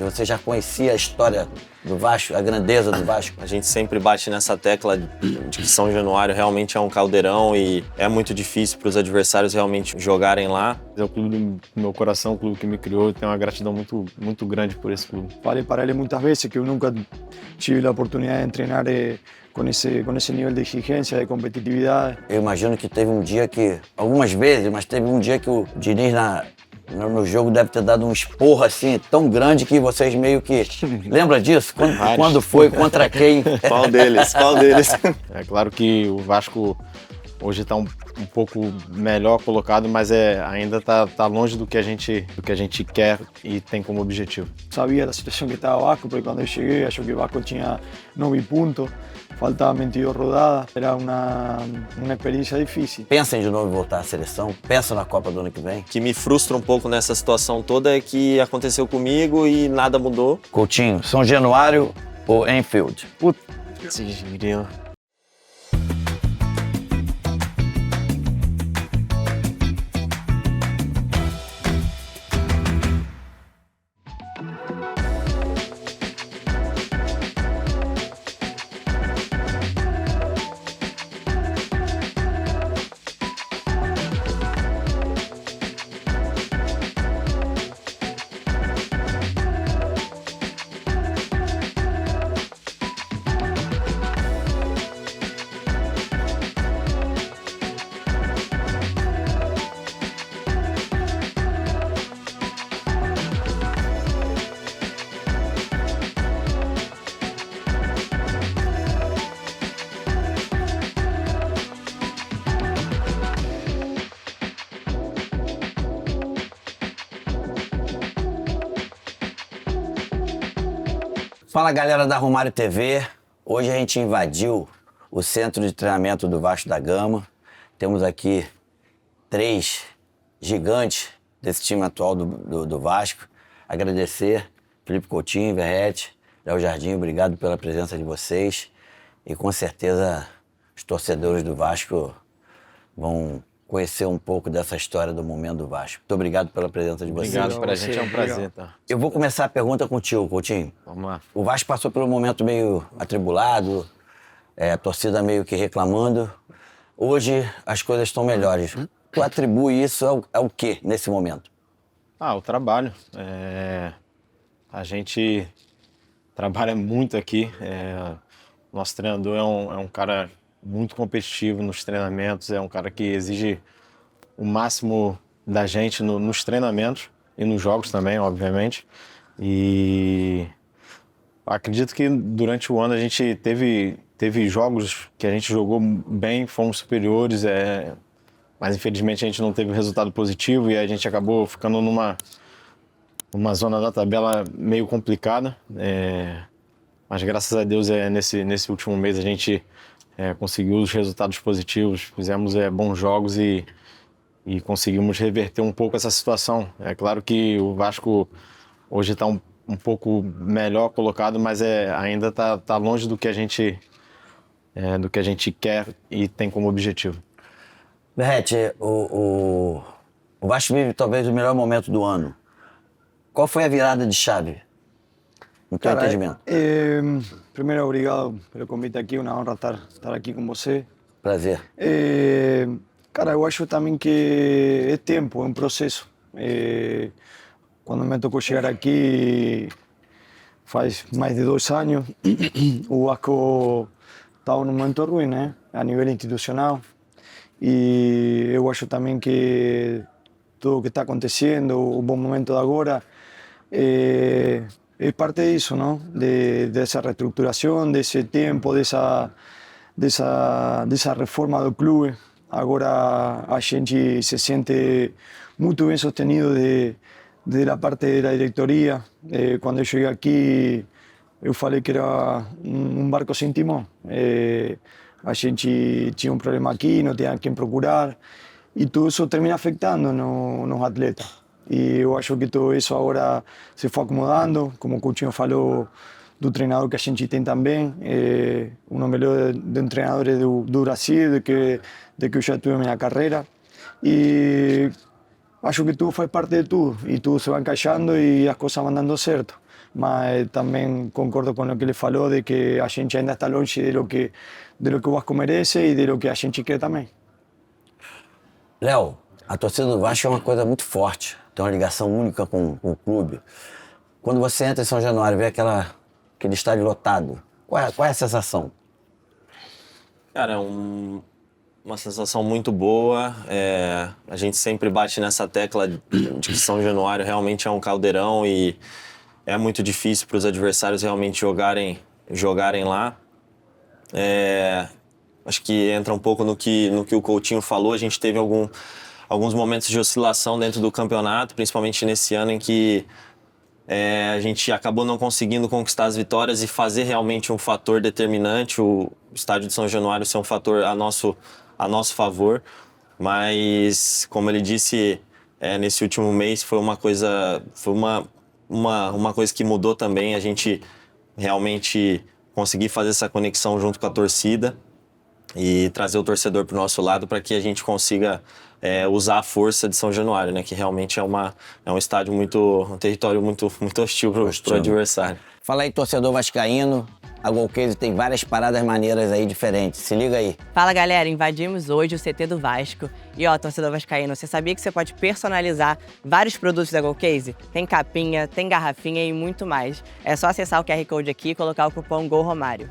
Você já conhecia a história do Vasco, a grandeza do Vasco? A gente sempre bate nessa tecla de que São Januário realmente é um caldeirão e é muito difícil para os adversários realmente jogarem lá. É o clube do meu coração, o clube que me criou, eu tenho uma gratidão muito grande por esse clube. Falei para ele muitas vezes que eu nunca tive a oportunidade de treinar com esse nível de exigência, de competitividade. Eu imagino que teve um dia que, algumas vezes, mas teve um dia que o Diniz no jogo deve ter dado um esporro assim tão grande que vocês meio que... Lembra disso? Quando foi? Contra quem? Qual deles? Qual deles? É claro que o Vasco hoje está um pouco melhor colocado, mas ainda tá longe do que a gente quer e tem como objetivo. Sabia da situação que estava o Vasco, porque quando eu cheguei, acho que o Vasco tinha 9 pontos, faltavam 22 rodadas, era uma experiência difícil. Pensem de novo em voltar à seleção? Pensam na Copa do ano que vem? O que me frustra um pouco nessa situação toda é que aconteceu comigo e nada mudou. Coutinho, São Januário ou Anfield? Putz, grilo. Fala, galera da Romário TV. Hoje a gente invadiu o centro de treinamento do Vasco da Gama. Temos aqui 3 gigantes desse time atual do Vasco. Agradecer Felipe Coutinho, Verrete, Léo Jardim, obrigado pela presença de vocês. E com certeza os torcedores do Vasco vão conhecer um pouco dessa história do momento do Vasco. Muito obrigado pela presença de vocês. Obrigado, pra gente é um prazer. Tá? Eu vou começar a pergunta contigo, Coutinho. Vamos lá. O Vasco passou por um momento meio atribulado, a torcida meio que reclamando. Hoje as coisas estão melhores. Tu atribui isso ao quê nesse momento? O trabalho. A gente trabalha muito aqui. Nosso treinador é um cara muito competitivo nos treinamentos, é um cara que exige o máximo da gente nos treinamentos e nos jogos também, obviamente. E acredito que durante o ano a gente teve jogos que a gente jogou bem, fomos superiores, mas infelizmente a gente não teve resultado positivo e a gente acabou ficando numa zona da tabela meio complicada. Mas graças a Deus nesse último mês a gente conseguiu os resultados positivos, fizemos bons jogos e conseguimos reverter um pouco essa situação. É claro que o Vasco hoje está um pouco melhor colocado, mas ainda tá longe do que a gente quer e tem como objetivo. Verrete, o Vasco vive talvez o melhor momento do ano. Qual foi a virada de chave, no teu entendimento? Primeiro, obrigado pelo convite aqui, uma honra estar aqui com você. Prazer. Cara, eu acho também que é tempo, é um processo. Quando me tocou chegar aqui, faz mais de 2 anos, o Vasco estava num momento ruim, né? A nível institucional. E eu acho também que tudo o que está acontecendo, o bom momento de agora, é parte disso, não? Dessa reestruturação, desse tempo, dessa reforma do clube. Agora a gente se sente muito bem sostenido da parte da diretoria. Quando eu cheguei aqui, eu falei que era um barco sem timão. A gente tinha um problema aqui, não tinha quem procurar, e tudo isso termina afetando nos atletas. E eu acho que tudo isso agora se foi acomodando, como o Coutinho falou, do treinador que a gente tem também, um dos melhores treinadores do Brasil, de que eu já tive na minha carreira. E acho que tudo faz parte de tudo, e tudo se vai encaixando e as coisas vão dando certo. mas também concordo com o que ele falou de que a gente ainda está longe de lo que o Vasco merece e de lo que a gente quer também. Léo, a torcida do Vasco é uma coisa muito forte, tem uma ligação única com o clube. Quando você entra em São Januário e vê aquele estádio lotado, qual é a sensação? Cara, é uma sensação muito boa. A gente sempre bate nessa tecla de que São Januário realmente é um caldeirão e é muito difícil para os adversários realmente jogarem lá. Acho que entra um pouco no que o Coutinho falou. A gente teve alguns momentos de oscilação dentro do campeonato, principalmente nesse ano em que a gente acabou não conseguindo conquistar as vitórias e fazer realmente um fator determinante, o estádio de São Januário ser um fator a nosso favor. Mas, como ele disse, nesse último mês foi uma coisa que mudou também, a gente realmente conseguir fazer essa conexão junto com a torcida e trazer o torcedor para o nosso lado para que a gente consiga usar a força de São Januário, né? Que realmente é um estádio um território muito hostil para o adversário. Fala aí, torcedor vascaíno, a Golcase tem várias paradas maneiras aí diferentes, se liga aí. Fala galera, invadimos hoje o CT do Vasco. E ó, torcedor vascaíno, você sabia que você pode personalizar vários produtos da Golcase? Tem capinha, tem garrafinha e muito mais. É só acessar o QR Code aqui e colocar o cupom GOLROMÁRIO.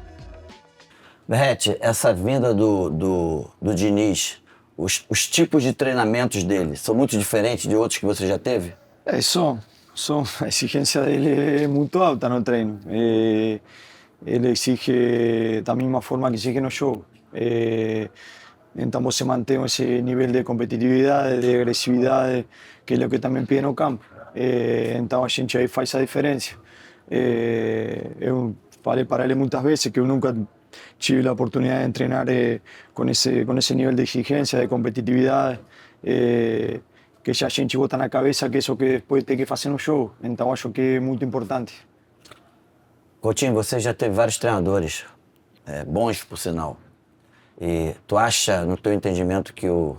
Berrete, essa vinda do Diniz, os tipos de treinamentos dele são muito diferentes de outros que você já teve? São. A exigência dele é muito alta no treino. Ele exige da mesma forma que exige no jogo. Então você mantém esse nível de competitividade, de agressividade, que é o que também pede no campo. Então a gente aí faz a diferença. Eu falei para ele muitas vezes que eu nunca tive a oportunidade de treinar com esse nível de exigência, de competitividade, que já a gente bota na cabeça que é isso que depois tem que fazer no jogo. Então acho que é muito importante. Coutinho, você já teve vários treinadores, bons por sinal. E tu acha, no teu entendimento, que o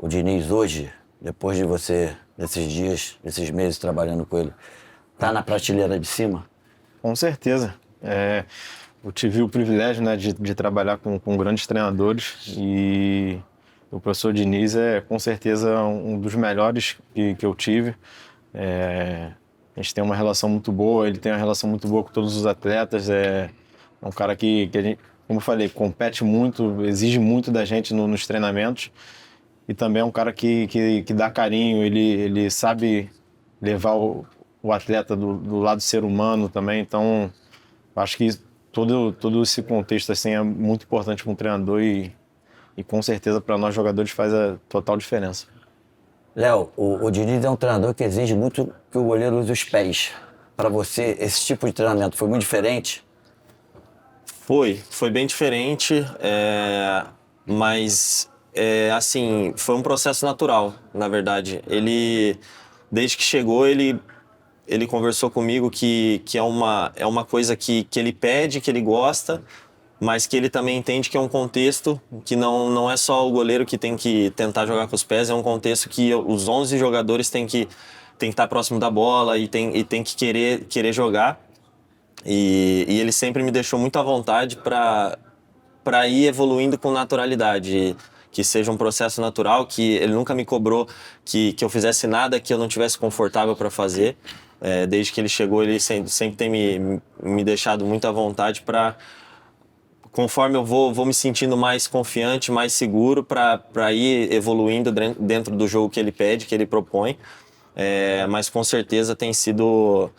Diniz hoje, depois de você, desses meses trabalhando com ele, tá na prateleira de cima? Com certeza. Eu tive o privilégio, né, de trabalhar com grandes treinadores e o professor Diniz é com certeza um dos melhores que eu tive. A gente tem uma relação muito boa, ele tem uma relação muito boa com todos os atletas. É um cara que a gente, como eu falei, compete muito, exige muito da gente nos treinamentos. E também é um cara que dá carinho, ele sabe levar o atleta do lado ser humano também. Então, acho que todo esse contexto assim, é muito importante para um treinador e com certeza para nós jogadores faz a total diferença. Léo, o Diniz é um treinador que exige muito que o goleiro use os pés. Para você, esse tipo de treinamento foi muito diferente? Foi bem diferente, mas assim, foi um processo natural, na verdade. Ele, desde que chegou, ele conversou comigo que é uma coisa que ele pede, que ele gosta, mas que ele também entende que é um contexto que não é só o goleiro que tem que tentar jogar com os pés, é um contexto que os 11 jogadores têm que estar próximo da bola e tem que querer jogar. E ele sempre me deixou muito à vontade para ir evoluindo com naturalidade, que seja um processo natural, que ele nunca me cobrou que eu fizesse nada que eu não tivesse confortável para fazer. Desde que ele chegou, ele sempre tem me deixado muito à vontade para, conforme eu vou me sentindo mais confiante, mais seguro para ir evoluindo dentro do jogo que ele pede, que ele propõe. Mas com certeza tem sido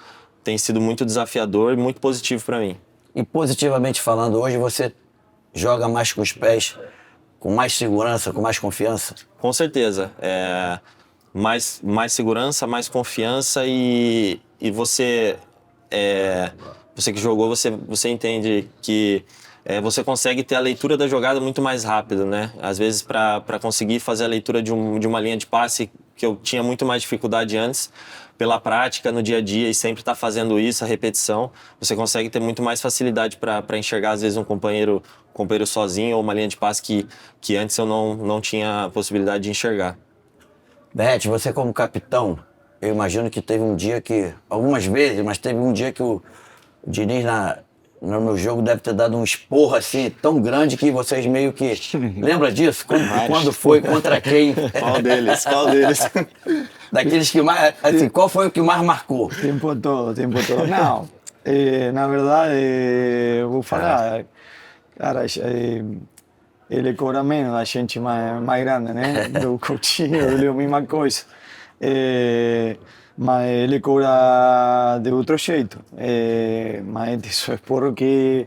muito desafiador e muito positivo para mim. E positivamente falando, hoje você joga mais com os pés, com mais segurança, com mais confiança? Com certeza. Mais segurança, mais confiança e você que jogou, você entende que você consegue ter a leitura da jogada muito mais rápido, né? Às vezes, para conseguir fazer a leitura de uma linha de passe que eu tinha muito mais dificuldade antes, pela prática, no dia a dia, e sempre estar fazendo isso, a repetição, você consegue ter muito mais facilidade para enxergar, às vezes, um companheiro sozinho ou uma linha de passe que antes eu não tinha a possibilidade de enxergar. Berrete, você como capitão, eu imagino que teve um dia que, algumas vezes, mas teve um dia que o Diniz no jogo deve ter dado um esporro assim tão grande que vocês meio que... Lembra disso? Quando foi, contra quem? Qual deles? Qual deles? Daqueles que mais... Assim, qual foi o que mais marcou? Tempo todo, tempo todo. Não, na verdade, vou falar, cara, ele cobra menos a gente mais grande, né? Do Coutinho, ele é a mesma coisa. Mas ele cobra de outro jeito. Mas isso é porque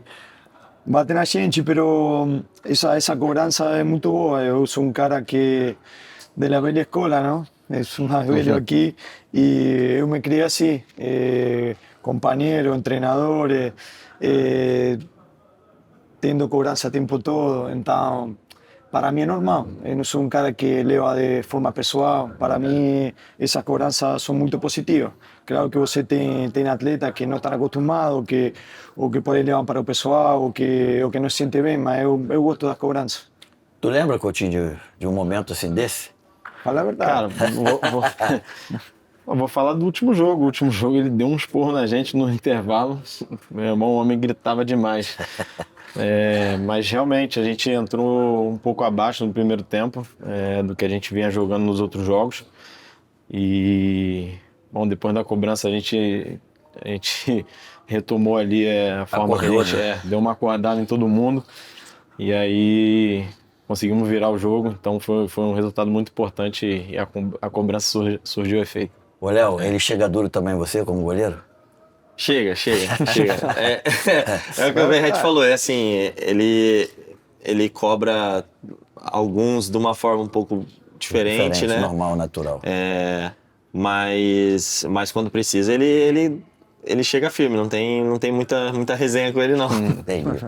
bate na gente, pero essa cobrança é muito boa. Eu sou um cara que de la velha escola, não? É mais velho aqui e eu me criei assim, companheiros, treinadores, tendo cobrança o tempo todo, então para mim é normal. Eu não sou um cara que leva de forma pessoal. Para mim essas cobranças são muito positivas. Claro que você tem atletas que não estão acostumados, ou que por aí levam para o pessoal, ou que não se sente bem, mas eu gosto das cobranças. Tu lembra, Coutinho, de um momento assim desse? Fala a verdade. Cara, eu vou falar do último jogo. O último jogo ele deu um esporro na gente no intervalo. Meu irmão, o homem gritava demais. Mas realmente a gente entrou um pouco abaixo no primeiro tempo do que a gente vinha jogando nos outros jogos. E bom, depois da cobrança a gente retomou ali a forma que a gente deu uma acordada em todo mundo. E aí conseguimos virar o jogo, então foi um resultado muito importante e a cobrança surgiu efeito. Ô, Léo, ele chega duro também você como goleiro? Chega. É o que o Verratti falou, assim, ele cobra alguns de uma forma um pouco diferente, né? Normal, natural. Mas quando precisa, ele chega firme, não tem muita resenha com ele, não. Entendi.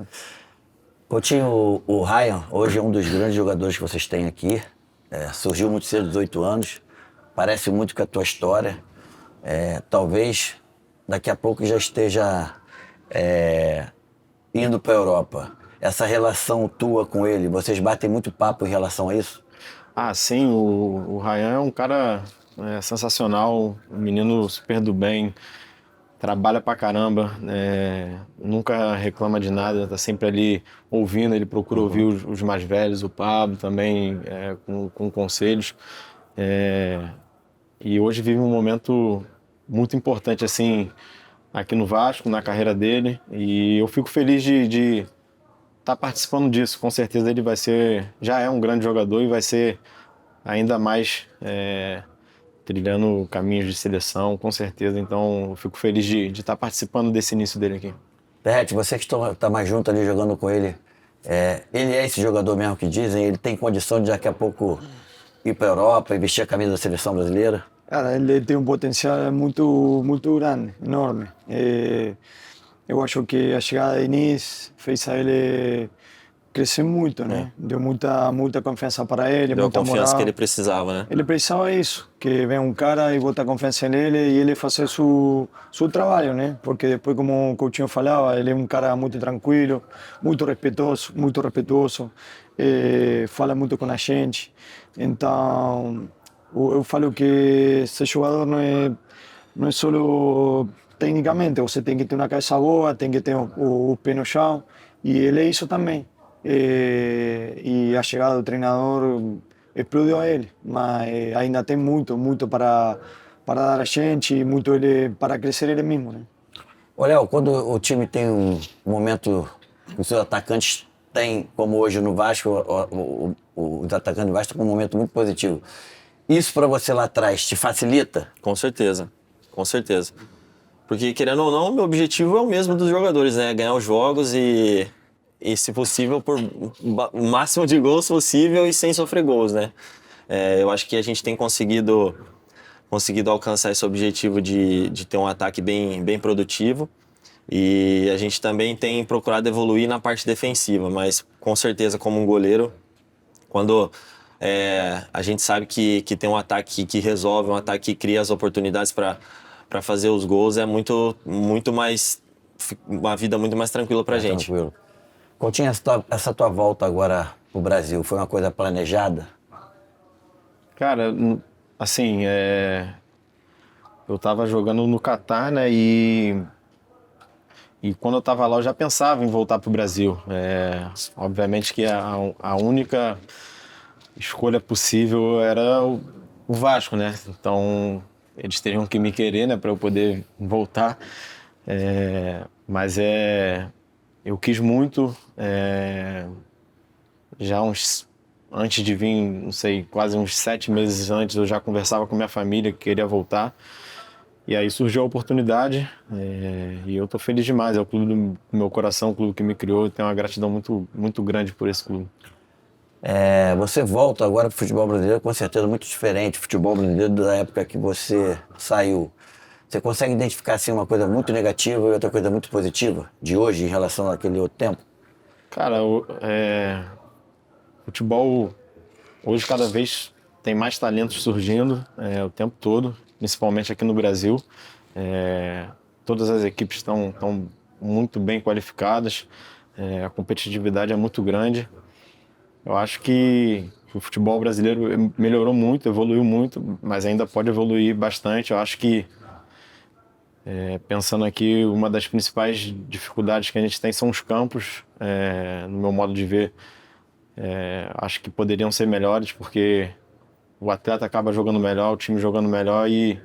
Coutinho, o Ryan hoje é um dos grandes jogadores que vocês têm aqui. Surgiu muito cedo, 18 anos. Parece muito com a tua história. Talvez daqui a pouco já esteja indo para a Europa. Essa relação tua com ele, vocês batem muito papo em relação a isso? Ah, sim, o Ryan é um cara sensacional, um menino super do bem, trabalha pra caramba, nunca reclama de nada, tá sempre ali ouvindo, ele procura ouvir os mais velhos, o Pablo também, com conselhos. E hoje vive um momento muito importante assim aqui no Vasco, na carreira dele, e eu fico feliz de estar participando disso. Com certeza ele já é um grande jogador e vai ser ainda mais trilhando caminhos de seleção, com certeza. Então eu fico feliz de estar participando desse início dele aqui. Verratti, você que está mais junto ali jogando com ele, ele é esse jogador mesmo que dizem? Ele tem condição de daqui a pouco ir para a Europa e vestir a camisa da seleção brasileira? Cara, ele tem um potencial muito grande, enorme. Eu acho que a chegada de Diniz fez a ele crescer muito, né? Deu muita confiança para ele, Deu a muita confiança moral. que ele precisava, né? Ele precisava isso, que venha um cara e bota confiança nele e ele fazer seu trabalho, né? Porque depois, como o Coutinho falava, ele é um cara muito tranquilo, muito respeitoso, fala muito com a gente. Então, eu falo que esse jogador não é só tecnicamente, você tem que ter uma cabeça boa, tem que ter o pé no chão, e ele é isso também. E a chegada do treinador explodiu a ele, mas ainda tem muito para dar a gente, muito para crescer ele mesmo, né? Ô, Léo, quando o time tem um momento, os seus atacantes têm, como hoje no Vasco, os atacantes do Vasco estão com um momento muito positivo. Isso para você lá atrás te facilita? Com certeza. Porque, querendo ou não, o meu objetivo é o mesmo dos jogadores, né? Ganhar os jogos e se possível, por o máximo de gols possível e sem sofrer gols, né? Eu acho que a gente tem conseguido alcançar esse objetivo de ter um ataque bem produtivo, e a gente também tem procurado evoluir na parte defensiva, mas com certeza, como um goleiro, quando a gente sabe que tem um ataque que resolve, um ataque que cria as oportunidades para fazer os gols, é muito mais, uma vida muito mais tranquila pra gente. Tranquilo. Coutinho, essa tua volta agora pro Brasil, foi uma coisa planejada? Cara, assim, eu estava jogando no Catar, né? E quando eu estava lá, eu já pensava em voltar para o Brasil. Obviamente que a única escolha possível era o Vasco, né? Então, eles teriam que me querer, né, para eu poder voltar. Mas eu quis muito, já antes de vir, não sei, quase uns 7 meses antes, eu já conversava com minha família que queria voltar. E aí surgiu a oportunidade, e eu tô feliz demais. É o clube do meu coração, o clube que me criou. Eu tenho uma gratidão muito, muito grande por esse clube. Você volta agora para o futebol brasileiro com certeza muito diferente. O futebol brasileiro da época que você saiu. Você consegue identificar assim, uma coisa muito negativa e outra coisa muito positiva de hoje em relação àquele outro tempo? Cara, futebol hoje cada vez tem mais talentos surgindo o tempo todo, principalmente aqui no Brasil. Todas as equipes estão muito bem qualificadas, a competitividade é muito grande. Eu acho que o futebol brasileiro melhorou muito, evoluiu muito, mas ainda pode evoluir bastante. Eu acho que, pensando aqui, uma das principais dificuldades que a gente tem são os campos, no meu modo de ver. Acho que poderiam ser melhores, porque o atleta acaba jogando melhor, o time jogando melhor e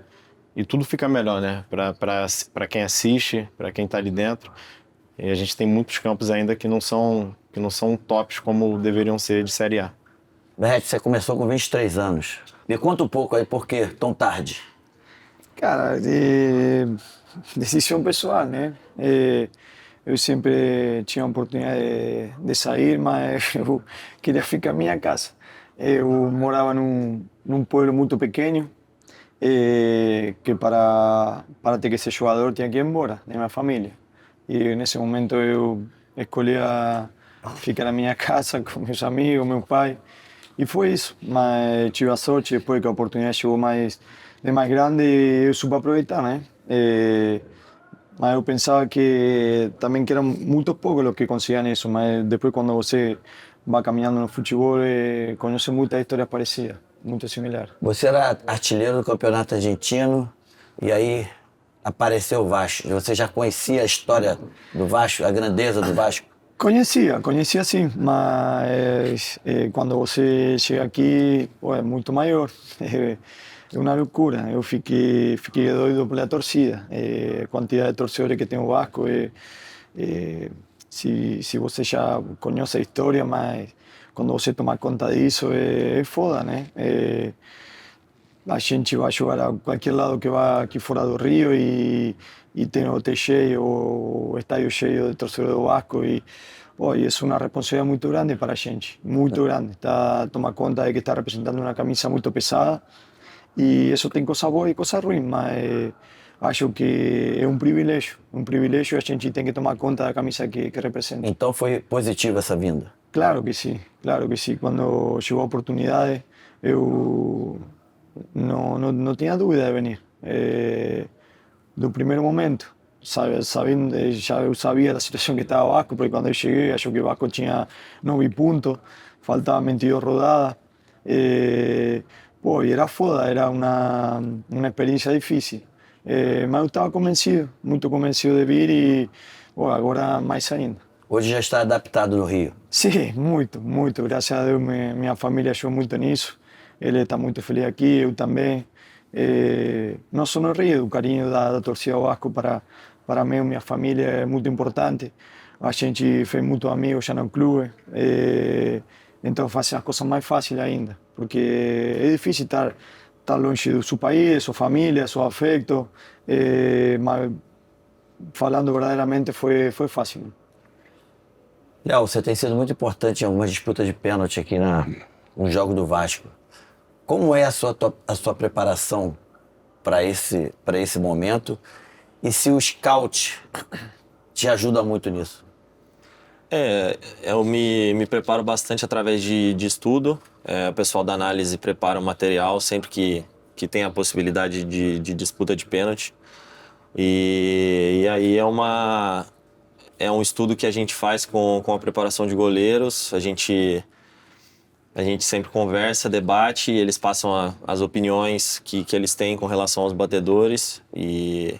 tudo fica melhor, né? Para quem assiste, para quem está ali dentro. E a gente tem muitos campos ainda que não são tops como deveriam ser de Série A. Berrete, você começou com 23 anos. Me conta um pouco aí por que tão tarde. Cara, decisão pessoal, né? Eu sempre tinha a oportunidade de sair, mas eu queria ficar em minha casa. Eu morava num pueblo muito pequeno, que para ter que ser jogador tinha que ir embora da minha família. E nesse momento eu escolhi ficar na minha casa com meus amigos, meu pai. E foi isso. Mas tive a sorte, depois que a oportunidade chegou mais grande, eu soube aproveitar, né? Mas eu pensava que também que eram muito poucos os que conseguiam isso. Mas depois, quando você vai caminhando no futebol, conhece muitas histórias parecidas, muito similares. Você era artilheiro do Campeonato Argentino e aí apareceu o Vasco. Você já conhecia a história do Vasco, a grandeza do Vasco? Conhecia sim, mas quando você chega aqui, pô, é muito maior. É uma loucura. Eu fiquei doido pela torcida. A quantidade de torcedores que tem o Vasco, se você já conhece a história, mas quando você toma conta disso, é foda, né? A gente vai jogar a qualquer lado que vá aqui fora do Rio e tem o hotel cheio, o estádio cheio de torcedores do Vasco e é uma responsabilidade muito grande para a gente, muito grande. Toma conta de que está representando uma camisa muito pesada e isso tem coisa boa e coisa ruim, mas acho que é um privilégio e a gente tem que tomar conta da camisa que representa. Então foi positiva essa vinda? Claro que sim, claro que sim. Quando chegou a oportunidade, eu não tinha dúvida de venir. Do primeiro momento, sabendo, já eu sabia da situação que estava o Vasco, porque quando eu cheguei, acho que o Vasco tinha 9 pontos, faltavam 22 rodadas. E era foda, era uma experiência difícil. Mas eu estava convencido, muito convencido de vir e agora mais ainda. Hoje já está adaptado no Rio? Sim, muito, muito. Graças a Deus, minha família ajudou muito nisso. Ele está muito feliz aqui, eu também. Não só no Rio, o carinho da torcida do Vasco para mim e minha família é muito importante. A gente fez muitos amigos já no clube, então faz as coisas mais fáceis ainda, porque é difícil estar longe do seu país, de sua família, de seu afeto, mas falando verdadeiramente foi fácil. Léo, você tem sido muito importante em algumas disputas de pênalti aqui no jogo do Vasco. Como é a sua preparação para esse momento e se o scout te ajuda muito nisso? Eu me preparo bastante através de estudo. O pessoal da análise prepara o material sempre que tem a possibilidade de disputa de pênalti. E aí é um estudo que a gente faz com a preparação de goleiros. A gente A gente sempre conversa, debate, eles passam as opiniões que eles têm com relação aos batedores e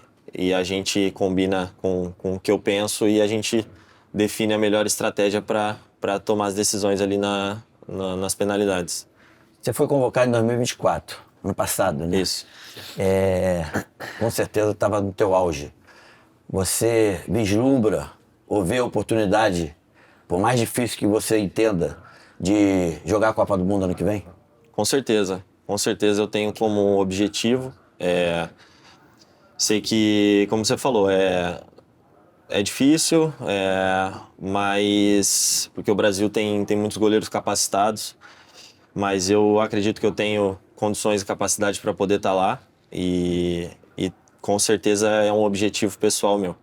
a gente combina com o que eu penso e a gente define a melhor estratégia para tomar as decisões ali nas penalidades. Você foi convocado em 2024, ano passado, né? Isso. Com certeza estava no teu auge. Você vislumbra ou vê a oportunidade, por mais difícil que você entenda, de jogar a Copa do Mundo ano que vem? Com certeza eu tenho como objetivo. Sei que, como você falou, é difícil, mas porque o Brasil tem muitos goleiros capacitados, mas eu acredito que eu tenho condições e capacidade para poder estar lá e com certeza é um objetivo pessoal meu.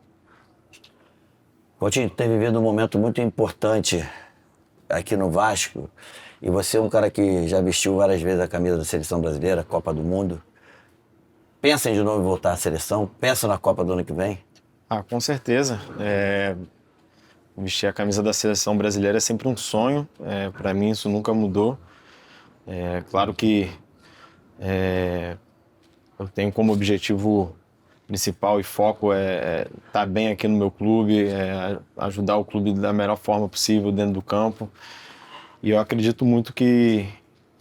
Coutinho, tem vivido um momento muito importante aqui no Vasco e você é um cara que já vestiu várias vezes a camisa da Seleção Brasileira, Copa do Mundo. Pensa em de novo voltar à seleção? Pensa na Copa do ano que vem? Com certeza. Vestir a camisa da Seleção Brasileira é sempre um sonho. Para mim isso nunca mudou. Claro que eu tenho como objetivo principal e foco estar bem aqui no meu clube, ajudar o clube da melhor forma possível dentro do campo. E eu acredito muito que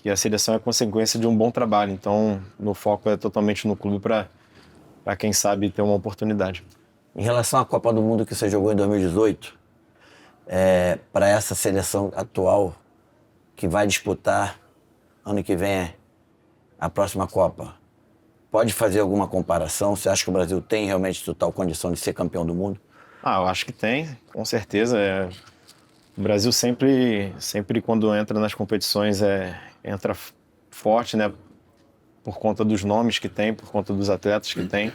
a seleção é consequência de um bom trabalho. Então, meu foco é totalmente no clube para quem sabe ter uma oportunidade. Em relação à Copa do Mundo que você jogou em 2018, para essa seleção atual que vai disputar ano que vem a próxima Copa, pode fazer alguma comparação? Você acha que o Brasil tem realmente total condição de ser campeão do mundo? Eu acho que tem, com certeza. O Brasil sempre quando entra nas competições entra forte, né? Por conta dos nomes que tem, por conta dos atletas que tem.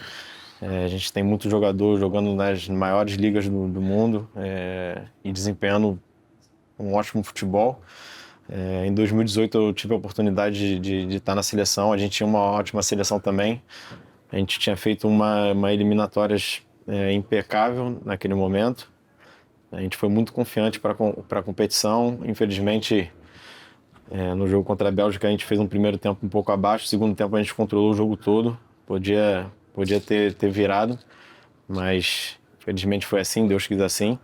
A gente tem muito jogador jogando nas maiores ligas do mundo e desempenhando um ótimo futebol. Em 2018 eu tive a oportunidade de estar na seleção, a gente tinha uma ótima seleção também. A gente tinha feito uma eliminatórias impecável naquele momento. A gente foi muito confiante para a competição. Infelizmente, no jogo contra a Bélgica a gente fez um primeiro tempo um pouco abaixo, segundo tempo a gente controlou o jogo todo. Podia ter virado, mas infelizmente foi assim, Deus quis assim.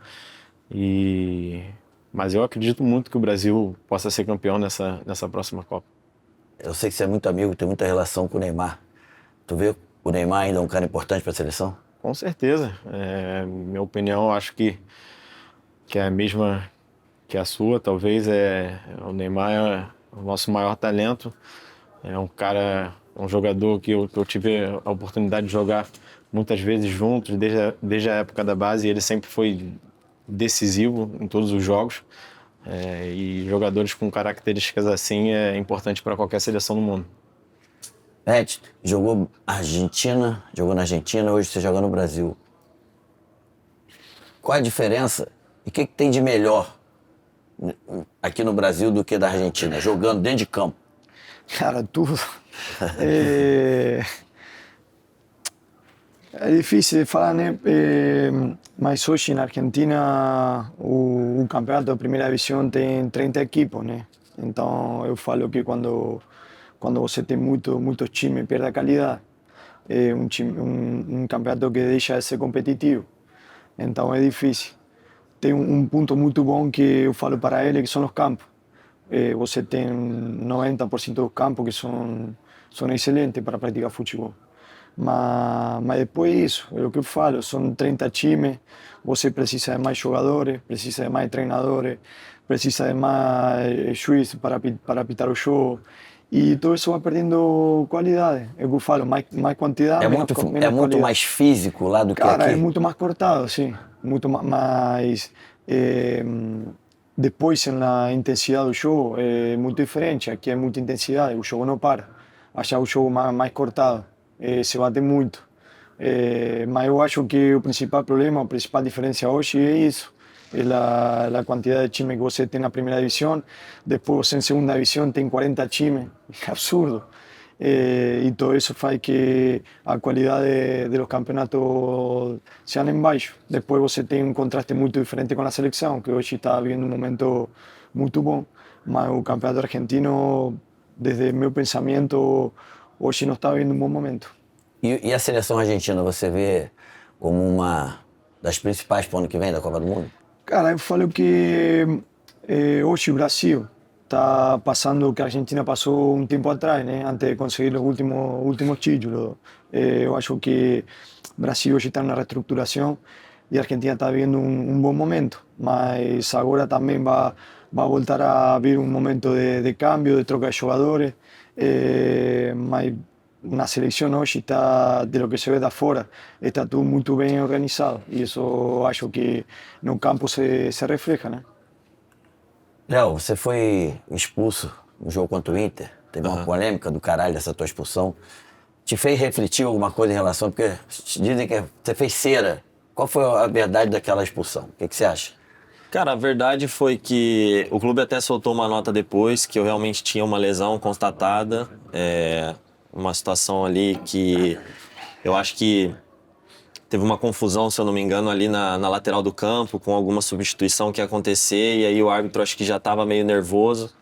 Mas eu acredito muito que o Brasil possa ser campeão nessa próxima Copa. Eu sei que você é muito amigo, tem muita relação com o Neymar. Tu vê o Neymar ainda um cara importante para a seleção? Com certeza. Minha opinião, eu acho que é a mesma que a sua. Talvez o Neymar é o nosso maior talento. É um cara, um jogador que eu tive a oportunidade de jogar muitas vezes juntos, desde a época da base. Ele sempre foi decisivo em todos os jogos. E jogadores com características assim é importante para qualquer seleção do mundo. Jogou na Argentina, hoje você joga no Brasil. Qual a diferença e o que tem de melhor aqui no Brasil do que da Argentina, jogando dentro de campo? Cara, tudo. É difícil de falar, né? Mas hoje na Argentina o campeonato da primeira divisão tem 30 equipos, né? Então eu falo que quando você tem muitos times, perde a qualidade. É um campeonato que deixa de ser competitivo. Então é difícil. Tem um ponto muito bom que eu falo para ele, que são os campos. Você tem 90% dos campos que são excelentes para praticar futebol. Mas depois isso, é o que eu falo, são 30 times, você precisa de mais jogadores, precisa de mais treinadores, precisa de mais juízes para apitar o jogo. E todo isso vai perdendo qualidade. É o que eu falo, mais quantidade, menos muito mais físico lá do que Cara, aqui? é muito mais cortado, sim. Muito mais... depois, na intensidade do jogo, é muito diferente. Aqui é muita intensidade, o jogo não para. Achar o jogo mais cortado, se bate muito. Mas eu acho que o principal problema, a principal diferença hoje é isso. É a quantidade de times que você tem na primeira divisão. Depois, em segunda divisão, tem 40 times. É absurdo. E todo isso faz que a qualidade dos campeonatos seja em baixo. Depois você tem um contraste muito diferente com a seleção, que hoje está vivendo um momento muito bom. mas o campeonato argentino, desde meu pensamento, hoje não está vivendo um bom momento. E a seleção argentina, você vê como uma das principais para o ano que vem da Copa do Mundo? Cara, eu falo que hoje o Brasil está passando o que a Argentina passou um tempo atrás, né? Antes de conseguir os últimos títulos. Eu acho que o Brasil hoje está na reestruturação e a Argentina está vivendo um bom momento, mas agora também vai voltar a vir um momento de cambio, de troca de jogadores, mas na seleção hoje está, de lo que se vê da fora, está tudo muito bem organizado e isso acho que no campo se refleja, né? Léo, você foi expulso no jogo contra o Inter, teve uma polêmica do caralho dessa tua expulsão. Te fez refletir alguma coisa em relação, porque dizem que você fez cera. Qual foi a verdade daquela expulsão? O que você acha? Cara, a verdade foi que o clube até soltou uma nota depois que eu realmente tinha uma lesão constatada, uma situação ali que eu acho que teve uma confusão, se eu não me engano, ali na lateral do campo, com alguma substituição que ia acontecer, e aí o árbitro acho que já estava meio nervoso.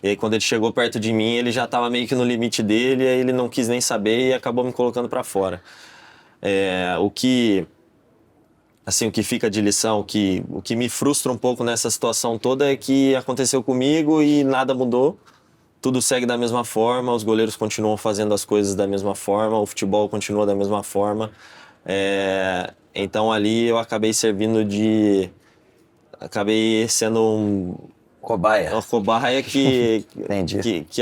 E aí quando ele chegou perto de mim, ele já estava meio que no limite dele, e aí ele não quis nem saber e acabou me colocando para fora. O que fica de lição, o que me frustra um pouco nessa situação toda é que aconteceu comigo e nada mudou. Tudo segue da mesma forma, os goleiros continuam fazendo as coisas da mesma forma, o futebol continua da mesma forma. Então ali eu acabei sendo um cobaia. Uma cobaia que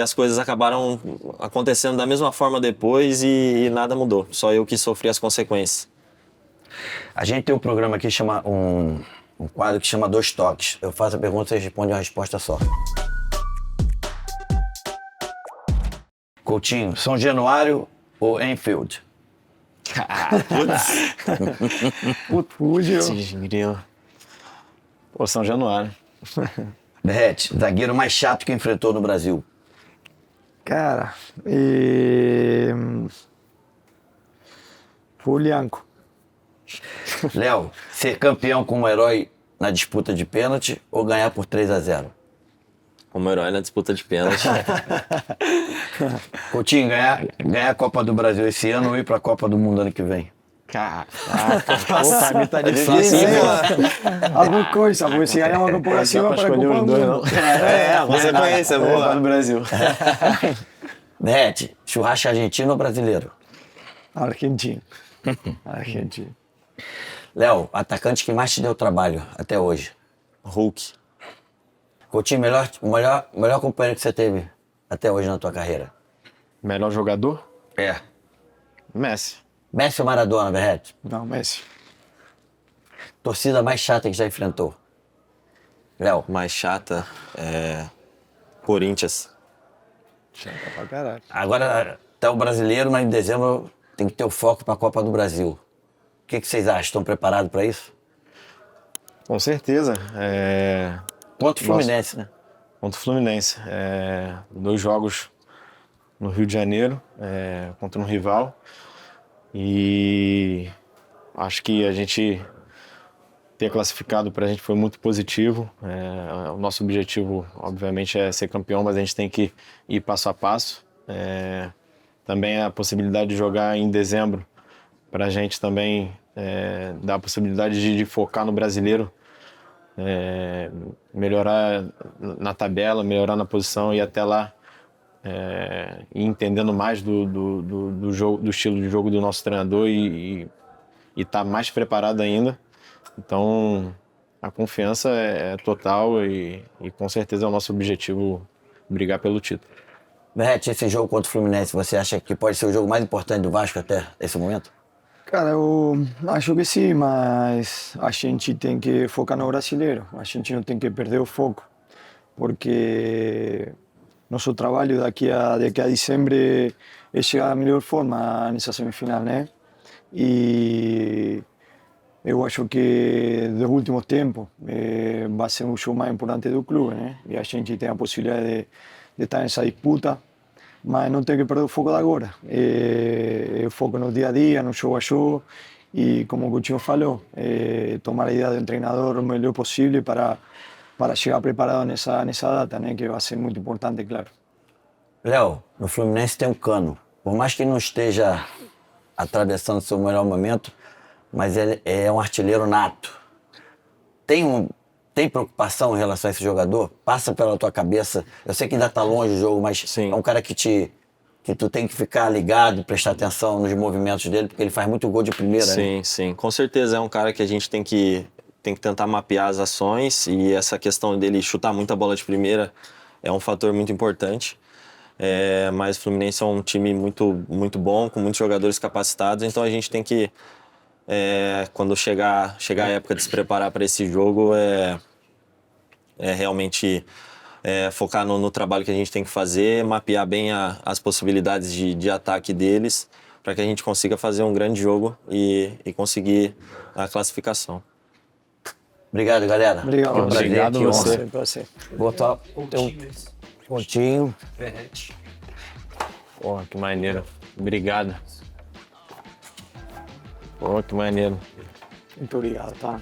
as coisas acabaram acontecendo da mesma forma depois e nada mudou. Só eu que sofri as consequências. A gente tem um programa aqui, chama um quadro que chama Dois Toques. Eu faço a pergunta e você responde uma resposta só. Coutinho, São Januário ou Enfield? Grilo. Pô, São Januário. Berrete, zagueiro mais chato que enfrentou no Brasil? Cara, foi o Lianco. Léo, ser campeão como herói na disputa de pênalti ou ganhar por 3-0? Como herói na disputa de pênalti. Coutinho, ganhar a Copa do Brasil esse ano ou ir pra Copa do Mundo ano que vem? Caraca, pra mim tá difícil, hein, Alguma coisa, porque se ganhar uma Copa do Brasil, para escolher os dois, não. Consequência, é boa. No Brasil. Berrete, churrasco argentino ou brasileiro? Argentino. Argentino. Léo, atacante que mais te deu trabalho até hoje? Hulk. Coutinho, melhor companheiro que você teve até hoje na tua carreira? Melhor jogador? Messi. Messi ou Maradona, Berrete? Não, Messi. Torcida mais chata que já enfrentou? Léo? Mais chata Corinthians. Chata pra caralho. Agora tá o brasileiro, mas em dezembro tem que ter o foco para a Copa do Brasil. O que vocês acham? Estão preparados para isso? Com certeza. Contra o Fluminense, né? Contra o Fluminense. 2 jogos no Rio de Janeiro, contra um rival. E acho que a gente ter classificado para a gente foi muito positivo. O nosso objetivo, obviamente, é ser campeão, mas a gente tem que ir passo a passo. Também a possibilidade de jogar em dezembro para a gente também dá a possibilidade de focar no brasileiro, melhorar na tabela, melhorar na posição e até lá ir entendendo mais do jogo, do estilo de jogo do nosso treinador e estar mais preparado ainda. Então a confiança é total e com certeza é o nosso objetivo brigar pelo título. Berrete, esse jogo contra o Fluminense, você acha que pode ser o jogo mais importante do Vasco até esse momento? Cara, eu acho que sim, mas a gente tem que focar no brasileiro. A gente não tem que perder o foco, porque nosso trabalho daqui a dezembro é chegar da melhor forma nessa semifinal, né? E eu acho que dos últimos tempos vai ser o jogo mais importante do clube, né? E a gente tem a possibilidade de estar nessa disputa, mas não tem que perder o foco de agora. O foco no dia a dia, no jogo a jogo, e como o Coutinho falou, tomar a ideia do treinador o melhor possível para para llegar preparado nessa data, né? Que vai ser muito importante, claro. Léo, no Fluminense tem um Cano. Por mais que não esteja atravessando seu melhor momento, mas ele é um artilheiro nato. Tem preocupação em relação a esse jogador? Passa pela tua cabeça. Eu sei que ainda está longe o jogo, mas Sim. é um cara que tu tem que ficar ligado, prestar atenção nos movimentos dele, porque ele faz muito gol de primeira. Sim, né? sim. Com certeza é um cara que a gente tem que tentar mapear as ações, e essa questão dele chutar muita bola de primeira é um fator muito importante. Mas o Fluminense é um time muito, muito bom, com muitos jogadores capacitados, então a gente tem que, quando chegar a época de se preparar para esse jogo, realmente focar no trabalho que a gente tem que fazer, mapear bem as possibilidades de ataque deles, para que a gente consiga fazer um grande jogo e conseguir a classificação. Obrigado, galera. Obrigado, Que prazer, obrigado que você. honra. Prazer. Botar um pontinho. Porra, que maneiro. Obrigado. Porra, que maneiro. Muito obrigado, tá?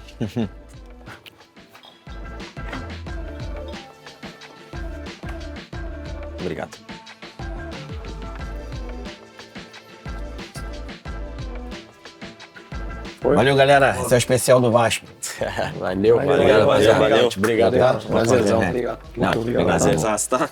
Obrigado. Valeu, galera. Esse é o especial do Vasco. Valeu, Valeu, valeu. valeu. Obrigado. Tá? Prazerzão. Obrigado. Não, Muito obrigado. obrigado. Prazer, tá?